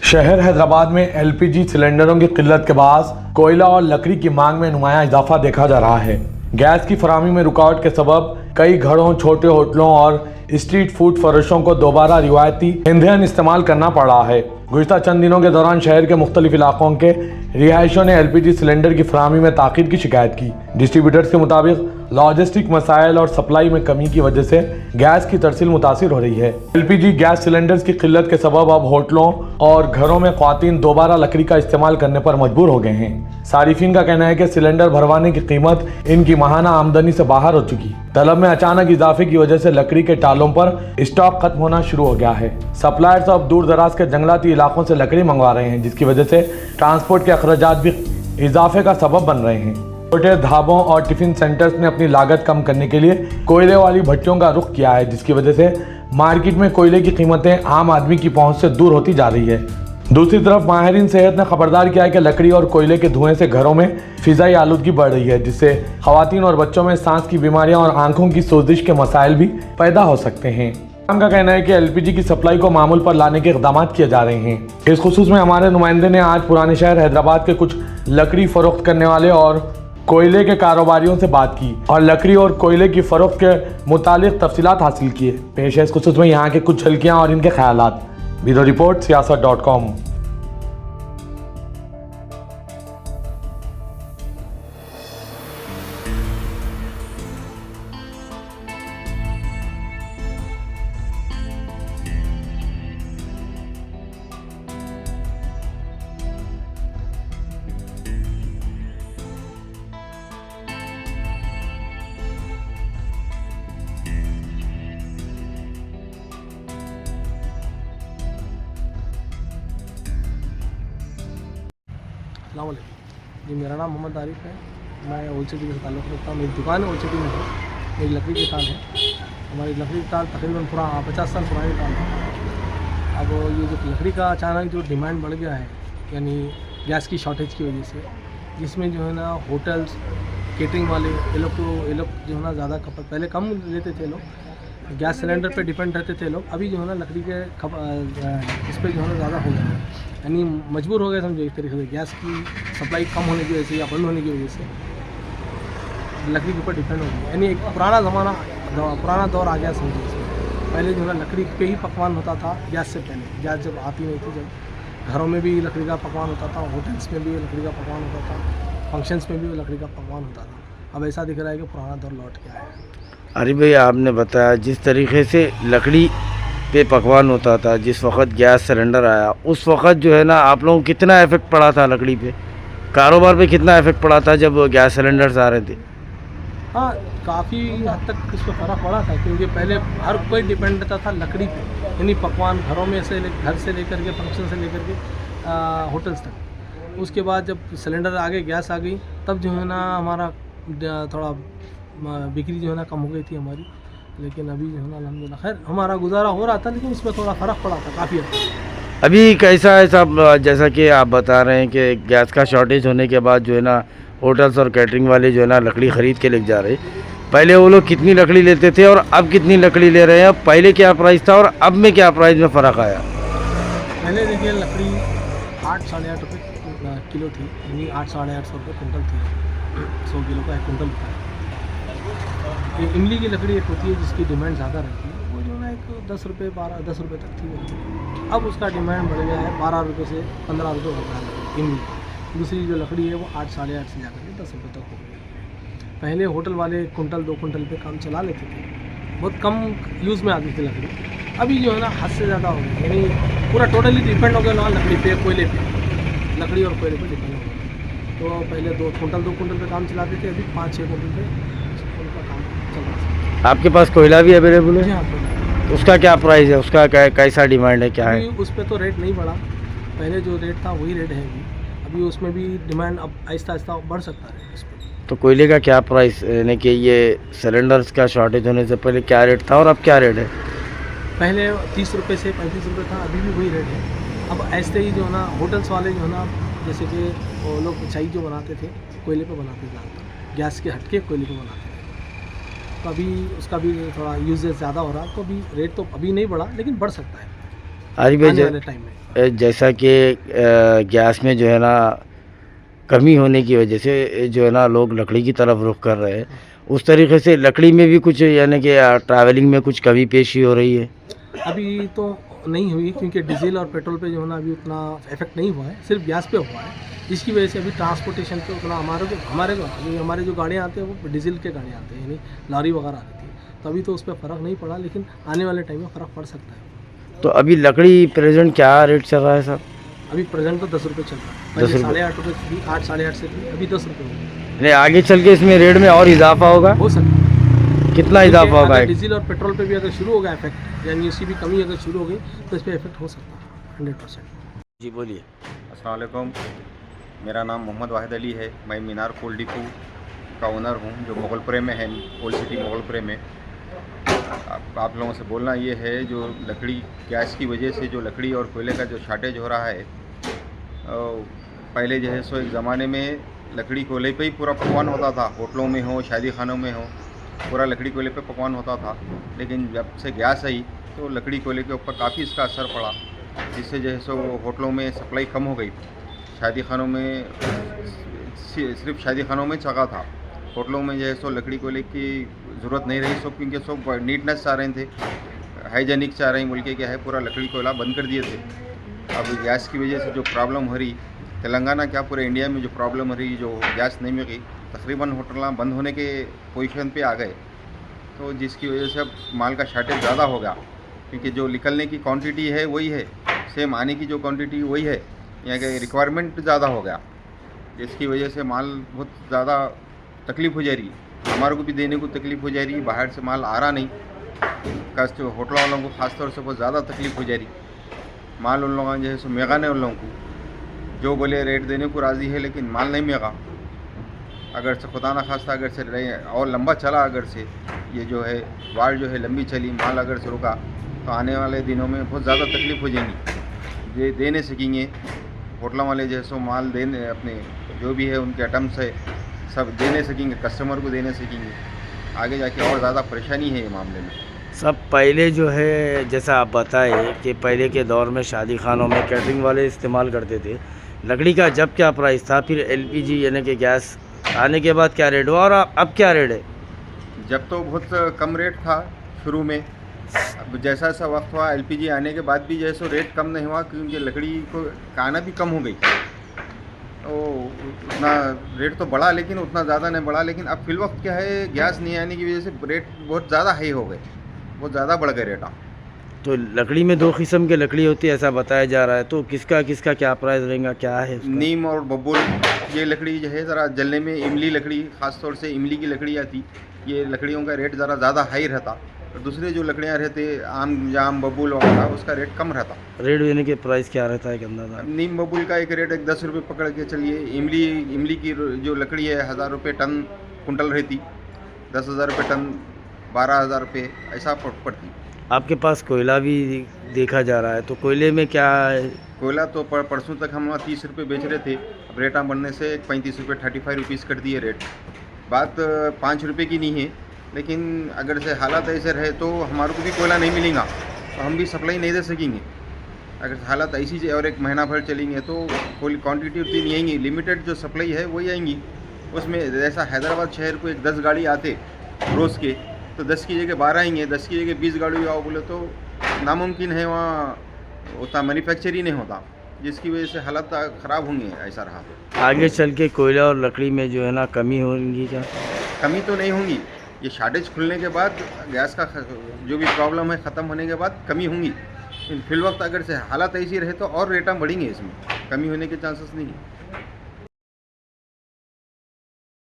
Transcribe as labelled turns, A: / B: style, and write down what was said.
A: शहर हैदराबाद में एलपीजी सिलेंडरों की किल्लत के बाद कोयला और लकड़ी की मांग में नुमायां इजाफा देखा जा रहा है। गैस की फराहमी में रुकावट के सबब कई घरों, छोटे होटलों और स्ट्रीट फूड फरोशों को दोबारा रिवायती ईंधन इस्तेमाल करना पड़ रहा है। गुज़िश्ता चंद दिनों के दौरान शहर के मुख्तलिफ इलाकों के रिहायशियों ने एलपीजी सिलेंडर की फराहमी में ताख़ीर की शिकायत की। डिस्ट्रीब्यूटर्स के मुताबिक लॉजिस्टिक मसाइल और सप्लाई में कमी की वजह से गैस की तरसील मुतासिर हो रही है। एलपीजी गैस सिलेंडर्स की किल्लत के सबब अब होटलों और घरों में ख्वातीन दोबारा लकड़ी का इस्तेमाल करने पर मजबूर हो गए हैं। सारिफिन का कहना है कि सिलेंडर भरवाने की कीमत इनकी माहाना आमदनी से बाहर हो चुकी। तलब में अचानक इजाफे की वजह से लकड़ी के टालों पर स्टॉक खत्म होना शुरू हो गया है। सप्लायर्स अब दूर दराज के जंगलाती इलाकों से लकड़ी मंगवा रहे हैं, जिसकी वजह से ट्रांसपोर्ट के अखराजात भी इजाफे का सबब बन रहे हैं। छोटे ढाबों और टिफिन सेंटर्स ने अपनी लागत कम करने के लिए कोयले वाली भट्टियों का रुख किया है, जिसकी वजह से मार्केट में कोयले की कीमतें आम आदमी की पहुंच से दूर होती जा रही है। दूसरी तरफ माहिरीन सेहत ने खबरदार किया है कि लकड़ी और कोयले के धुएं से घरों में फिजाई आलूदगी बढ़ रही है, जिससे खवातीन और बच्चों में सांस की बीमारियां और आंखों की सोजिश के मसाइल भी पैदा हो सकते हैं। उनका कहना है कि एलपीजी की सप्लाई को मामूल पर लाने के इक़दाम किए जा रहे हैं। इस खुसूस में हमारे नुमाइंदे ने आज पुराने शहर हैदराबाद के कुछ लकड़ी फरोख्त करने वाले और कोयले के कारोबारियों से बात की और लकड़ी और कोयले की फरोख्त के मुतालिक तफसीलात हासिल किए। पेश है इस खुसूस में यहाँ के कुछ झलकियाँ और इनके ख्यालात। Bureau report सियासत.com।
B: जी, मेरा नाम मोहम्मद आरिफ है। मैं ओल्ड सिटी से ताल्लुक़ रखता हूँ। मेरी दुकान ओल्ड सिटी में है। मेरी लकड़ी की टाल है। हमारी लकड़ी की टाल तकरीबन 50 साल पुरानी टाल है। अब ये जो लकड़ी का अचानक जो डिमांड बढ़ गया है, यानी गैस की शॉर्टेज की वजह से, जिसमें जो है ना होटल्स, केटरिंग वाले ये लोग जो है ना ज़्यादा खपत, पहले कम लेते थे लोग, गैस सिलेंडर पे डिपेंड रहते थे लोग। अभी जो है ना लकड़ी के इस पर जो है ना ज़्यादा हो गया है, यानी मजबूर हो गए समझो एक तरीके से। गैस की सप्लाई कम होने की वजह से या बंद होने की वजह से लकड़ी के ऊपर डिपेंड हो गया, यानी एक पुराना दौर आ गया समझो इसमें। पहले जो है ना लकड़ी पे ही पकवान होता था, गैस से पहले। गैस जब आती नहीं थी, जब घरों में भी लकड़ी का पकवान होता था, होटल्स में भी लकड़ी का पकवान होता था, फंक्शंस में भी लकड़ी का पकवान होता था। अब ऐसा दिख रहा है कि पुराना दौर लौट के आया है।
C: अरे भाई, आपने बताया जिस तरीके से लकड़ी पे पकवान होता था, जिस वक्त गैस सिलेंडर आया उस वक्त जो है ना आप लोगों को कितना इफ़ेक्ट पड़ा था लकड़ी पे, कारोबार पे कितना इफ़ेक्ट पड़ा था जब गैस सिलेंडर्स आ रहे थे?
B: हाँ, काफ़ी हद तक इस पर फ़र्क पड़ा था, क्योंकि पहले हर कोई डिपेंड रहता था लकड़ी पे, यानी पकवान घरों में से घर से लेकर के, फंक्शन से लेकर के होटल्स तक। उसके बाद जब सिलेंडर आ गए, गैस आ गई, तब जो है ना हमारा थोड़ा बिक्री जो है ना कम हो गई थी हमारी। लेकिन अभी जो है ना अल्हम्दुलिल्लाह खैर हमारा गुजारा हो रहा था, लेकिन उसमें थोड़ा फ़र्क पड़ा था काफ़ी हद तक।
C: अभी कैसा है साहब, जैसा कि आप बता रहे हैं कि गैस का शॉर्टेज होने के बाद जो है ना होटल्स और कैटरिंग वाले जो है ना लकड़ी ख़रीद के लेके जा रहे। पहले वो लोग कितनी लकड़ी लेते थे और अब कितनी लकड़ी ले रहे हैं? पहले क्या प्राइस था और अब में क्या प्राइस में फ़र्क आया?
B: पहले देखिए लकड़ी 8 साढ़े 8 रुपये किलो थी, यानी 8 साढ़े 800 रुपये कुंटल थी। 100 किलो का 1 कुंटल होता है। ये इमली की लकड़ी एक होती है जिसकी डिमांड ज़्यादा रहती है, वो जो ना एक 10 रुपये 10 रुपये तक थी। अब उसका डिमांड बढ़ गया है 12 रुपये से 15 रुपये हो गया है इमली। दूसरी जो लकड़ी है वो 8 साढ़े 8 से जाकर के 10 रुपये तक हो गई है। पहले होटल वाले 1 कुंटल 2 कुंटल पे काम चला लेते थे, बहुत कम यूज़ में आती थी लकड़ी। अभी जो है ना हद से ज़्यादा हो गई, यानी पूरा टोटली डिपेंड हो गया ना लकड़ी पे, कोयले पे, लकड़ी और कोयले पे डिपेंड हो गया। तो पहले 2 कुंटल पे काम चलाते थे, अभी 5-6 कुंटल पे उनका काम चल रहा है।
C: आपके पास कोयला भी अवेलेबल है?
B: हाँ,
C: उसका क्या प्राइस है, उसका कैसा डिमांड है, क्या है?
B: उस पर तो रेट नहीं बढ़ा, पहले जो रेट था वही रेट है अभी उसमें भी डिमांड अब आहिस्ता आहिस्ता बढ़ सकता है उस पर।
C: तो कोयले का क्या प्राइस, यानी कि ये सिलेंडर्स का शॉर्टेज होने से पहले क्या रेट था और अब क्या रेट है? पहले
B: 30 रुपये से 35 रुपये था, अभी भी वही रेट है। अब ऐसे ही जो है ना होटल्स वाले जो है ना, जैसे कि वो लोग चाय जो बनाते थे कोयले पे बनाते थे, गैस के हटके कोयले पे बनाते थे, तो अभी उसका भी थोड़ा यूजेज ज़्यादा हो रहा, तो अभी रेट तो अभी नहीं बढ़ा, लेकिन बढ़ सकता है।
C: आरिफ भाई
B: आने वाले टाइम में।
C: जैसा कि गैस में जो है ना कमी होने की वजह से जो है ना लोग लकड़ी की तरफ रुख कर रहे हैं, उस तरीके से लकड़ी में भी कुछ यानी कि ट्रैवलिंग में कुछ कमी पेशी हो रही है।
B: अभी तो नहीं हुई, क्योंकि डीजल और पेट्रोल पे जो है ना अभी उतना इफेक्ट नहीं हुआ है, सिर्फ गैस पे हुआ है, जिसकी वजह से अभी ट्रांसपोर्टेशन पे उतना हमारे जो गाड़ियाँ आते हैं वो डीजल के गाड़ियाँ आते हैं, यानी लॉरी वगैरह आती थी, तो अभी तो उस पर फ़र्क नहीं पड़ा, लेकिन आने वाले टाइम में फ़र्क पड़ सकता है।
C: तो अभी लकड़ी प्रेजेंट क्या रेट चल रहा है साहब?
B: अभी प्रेजेंट तो 10 रुपये चल रहा है,
C: 10
B: पहले
C: रुपये।
B: 8.5 रुपये थी, 8 साढ़े 8 से थी, अभी 10 रुपये हो गई।
C: नहीं, आगे चल के इसमें रेट में और इजाफा होगा?
B: हो सकता है,
C: कितना इजाफा होगा?
B: अगर डीजल और पेट्रोल पे भी अगर शुरू हो गया इफेक्ट, यानी उसकी भी कमी अगर शुरू हो गई तो इस पर इफेक्ट हो सकता है 100%।
C: जी बोलिए।
D: अस्सलाम वालेकुम, मेरा नाम मोहम्मद वाहिद अली है। मैं मीनार कोल डिपो का ओनर हूँ, जो मुगलपुरे में है, ओल्ड सिटी मुगलपुरे में। आप लोगों से बोलना ये है, जो लकड़ी गैस की वजह से जो लकड़ी और कोयले का जो शार्टेज हो रहा है, पहले जो है सो एक ज़माने में लकड़ी कोयले पे ही पूरा पकवान होता था, होटलों में हो, शादी खानों में हो, पूरा लकड़ी कोयले पे पकवान होता था। लेकिन जब से गैस आई तो लकड़ी कोयले के ऊपर काफ़ी इसका असर पड़ा, जिससे जो है सो होटलों में सप्लाई कम हो गई, शादी खानों में सिर्फ शादी खानों में चगा था, होटलों में जो है सो लकड़ी कोयले की ज़रूरत नहीं रही, सब क्योंकि सब नीटनेस चाह रहे थे, हाइजेनिक चाह रहे हैं बोल के क्या है, पूरा लकड़ी कोयला बंद कर दिए थे। अब गैस की वजह से जो प्रॉब्लम हो रही, तेलंगाना क्या पूरे इंडिया में जो प्रॉब्लम हो रही, जो गैस नहीं मिल रही, तकरीबन होटल बंद होने के पोजीशन पे आ गए, तो जिसकी वजह से अब माल का शार्टेज ज़्यादा हो गया, क्योंकि जो निकलने की क्वांटिटी है वही है, सेम आने की जो क्वांटिटी वही है, यहाँ के रिक्वायरमेंट ज़्यादा हो गया, जिसकी वजह से माल बहुत ज़्यादा तकलीफ़ हो जा रही, हमारे को भी देने को तकलीफ़ हो जा रही, बाहर से माल आ रहा नहीं, कस्ट होटल वालों को ख़ासतौर से बहुत ज़्यादा तकलीफ़ हो जा रही, माल उन लोगों जो है सो महंगा नहीं, उन लोगों को जो बोले रेट देने को राज़ी है, लेकिन माल नहीं महंगा। अगर से खुदा ना खास्ता अगर से और लंबा चला, अगर से ये जो है वार जो है लंबी चली, माल अगर से रुका, तो आने वाले दिनों में बहुत ज़्यादा तकलीफ़ हो जाएंगी, ये दे नहीं सकेंगे होटलों वाले, जो है सो माल देने अपने जो भी है उनके आइटम्स है सब दे नहीं सकेंगे, कस्टमर को दे नहीं सकेंगे, आगे जाके और ज़्यादा परेशानी है ये मामले में।
C: सब पहले जो है जैसा आप बताए कि पहले के दौर में शादी खानों में कैटरिंग वाले इस्तेमाल करते थे लकड़ी का, जब क्या प्राइस था, फिर एलपीजी यानी कि गैस आने के बाद क्या रेट हुआ और अब क्या रेट है?
D: जब तो बहुत कम रेट था शुरू में, अब जैसा जैसा वक्त हुआ एलपीजी आने के बाद भी जैसे रेट कम नहीं हुआ, क्योंकि लकड़ी को काना भी कम हो गई, तो उतना रेट तो बढ़ा लेकिन उतना ज़्यादा नहीं बढ़ा। लेकिन अब फिल वक्त क्या है, गैस नहीं आने की वजह से रेट बहुत ज़्यादा हाई हो गए, बहुत ज़्यादा बढ़ गए रेट।
C: तो लकड़ी में 2 किस्म की लकड़ी होती है ऐसा बताया जा रहा है, तो किसका किसका क्या प्राइस रहेगा, क्या है उसका?
D: नीम और बबूल, ये लकड़ी जो है ज़रा जलने में, इमली लकड़ी ख़ासतौर से इमली की लकड़ी आती, ये लकड़ियों का रेट ज़रा ज़्यादा हाई रहता, और दूसरे जो लकड़ियाँ रहते आम जाम बबूल वगैरह, उसका रेट कम रहता।
C: रेट देने के प्राइस क्या रहता है, अंदाजा?
D: नीम बबूल का एक रेट 10 रुपये पकड़ के चलिए, इमली की जो लकड़ी है 1000 रुपये टन कुंटल रहती, 10,000 रुपये टन, 12,000 रुपये ऐसा पड़ती।
C: आपके पास कोयला भी देखा जा रहा है, तो कोयले में क्या है?
D: कोयला तो परसों तक हम 30 रुपये बेच रहे थे, अब रेटा बढ़ने से 35 रुपये 35 रुपीज़ कर दिए रेट। बात 5 रुपये की नहीं है, लेकिन अगर से हालात ऐसे रहे तो हमारे को भी कोयला नहीं मिलेगा, तो हम भी सप्लाई नहीं दे सकेंगे। अगर हालात ऐसी और एक महीना भर चलेंगे तो कोई क्वांटिटी उतनी नहीं आएंगी, लिमिटेड जो सप्लाई है वही आएंगी। उसमें जैसा हैदराबाद शहर को एक 10 गाड़ी आते रोज़ के, तो 10 की जगह 12 आएंगे, 10 की जगह 20 गाड़ी आओ बोले तो नामुमकिन है, वहाँ उतना मैन्युफैक्चर ही नहीं होता, जिसकी वजह से हालत ख़राब होंगे। ऐसा रहा
C: आगे चल के कोयला और लकड़ी में जो है ना कमी होगी क्या?
D: कमी तो नहीं होंगी, ये शार्टेज खुलने के बाद गैस का जो भी प्रॉब्लम है ख़त्म होने के बाद कमी होंगी। फिल वक्त अगर से हालात ऐसी रहे तो और रेटा बढ़ेंगे, इसमें कमी होने के चांसेस नहीं है।